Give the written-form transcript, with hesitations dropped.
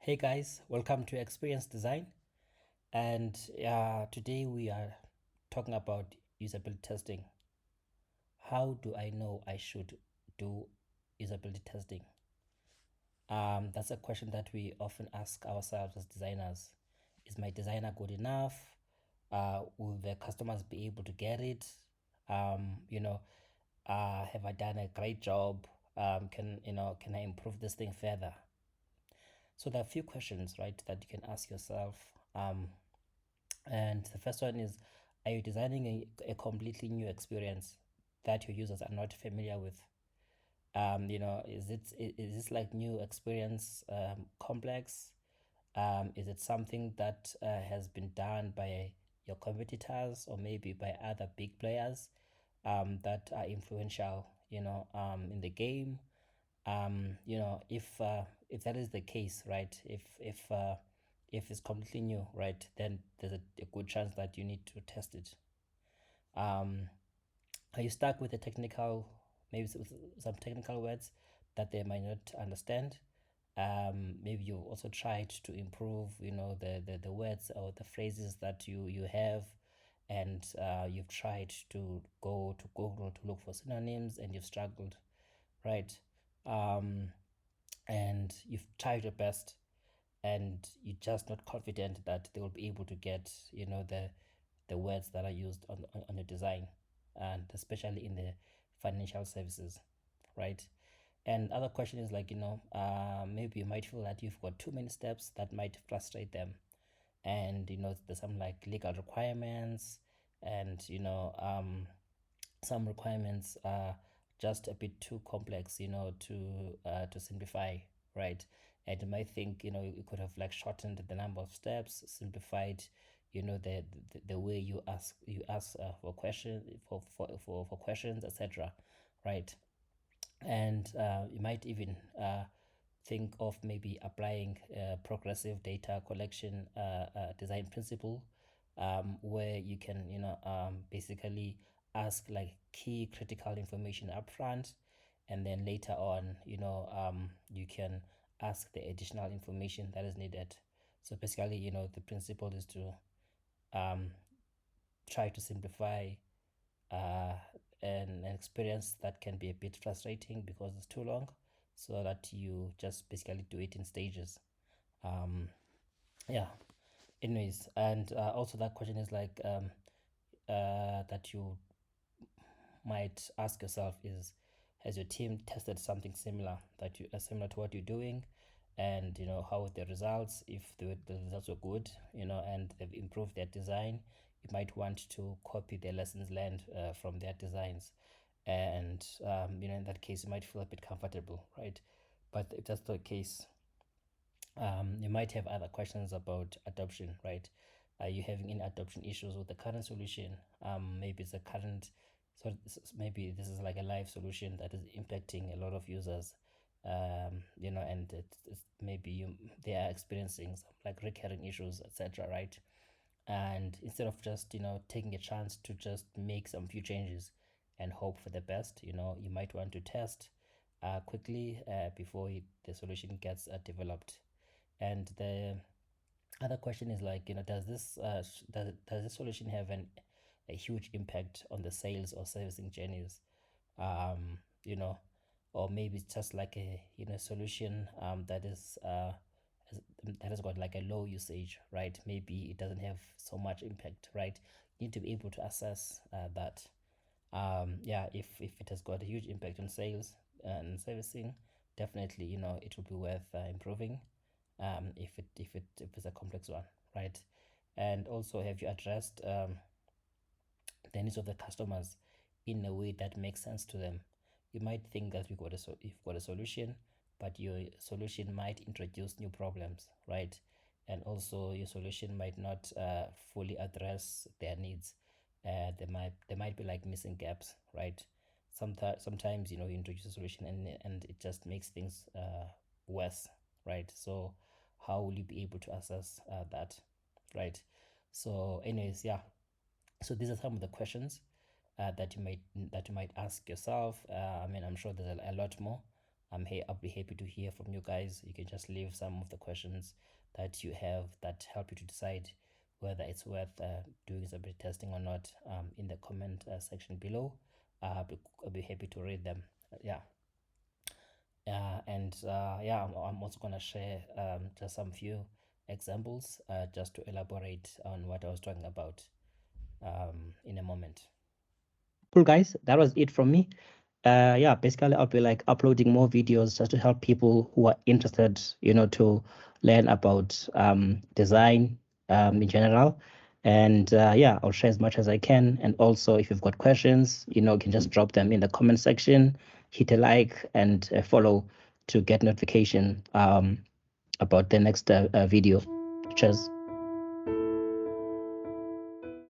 Hey guys, welcome to Experience Design. And today we are talking about usability testing. How do I know I should do usability testing? That's a question that we often ask ourselves as designers. Is my designer good enough? Will the customers be able to get it? Have I done a great job? Can I improve this thing further? So there are a few questions, right, that you can ask yourself. And the first one is, are you designing a completely new experience that your users are not familiar with? Is this like new experience complex? Is it something that has been done by your competitors or maybe by other big players that are influential, in the game? If that is the case, right? If it's completely new, right, then there's a good chance that you need to test it. Are you stuck with maybe some technical words that they might not understand? Maybe you also tried to improve, the words or the phrases that you have, and you've tried to go to Google to look for synonyms and you've struggled, right? And you've tried your best and you're just not confident that they will be able to get, the words that are used on the design, and especially in the financial services, right? And other question is like, maybe you might feel that you've got too many steps that might frustrate them. And, there's some like legal requirements, and, some requirements are just a bit too complex, to simplify, right? And you might think, you could have like shortened the number of steps, simplified, the way you ask for questions, etc., right? And you might even think of maybe applying progressive data collection design principle, where you can, basically ask like key critical information upfront, and then later on, you can ask the additional information that is needed. So basically, the principle is to try to simplify uh, an experience that can be a bit frustrating because it's too long, so that you just basically do it in stages. Yeah. Anyways, and also that question is like, that you might ask yourself is, has your team tested something similar to what you're doing? And how were the results? If the results were good, and they've improved their design, you might want to copy the lessons learned from their designs. And in that case you might feel a bit comfortable, right? But if that's the case, you might have other questions about adoption, right? Are you having any adoption issues with the current solution? Maybe it's a current, maybe this is like a live solution that is impacting a lot of users, and maybe they are experiencing some like recurring issues, etc., right? And instead of just taking a chance to just make some few changes and hope for the best, you might want to test quickly before the solution gets developed. And the other question is like, does this solution have a huge impact on the sales or servicing journeys? um you know or maybe it's just like a solution that has got like a low usage, right? Maybe it doesn't have so much impact, right? You need to be able to assess that. Yeah, if it has got a huge impact on sales and servicing, definitely it will be worth improving, if it's a complex one, right? And also, have you addressed the needs of the customers in a way that makes sense to them? You might think that you've got a solution, but your solution might introduce new problems, right? And also, your solution might not fully address their needs. There might be like missing gaps, right? Sometimes you introduce a solution and it just makes things worse, right? So how will you be able to assess that, right? So anyways, yeah, so these are some of the questions that you might ask yourself. I mean, I'm sure there's a lot more, I'll be happy to hear from you guys. You can just leave some of the questions that you have that help you to decide whether it's worth doing usability testing or not in the comment section below. I'll be happy to read them. Yeah. Yeah, I'm also gonna share just some few examples just to elaborate on what I was talking about in a moment. Cool, guys. That was it from me. Yeah, basically I'll be like uploading more videos just to help people who are interested, to learn about design in general. And yeah, I'll share as much as I can. And also, if you've got questions, you can just drop them in the comment section, hit a like and follow to get notification about the next video. Cheers.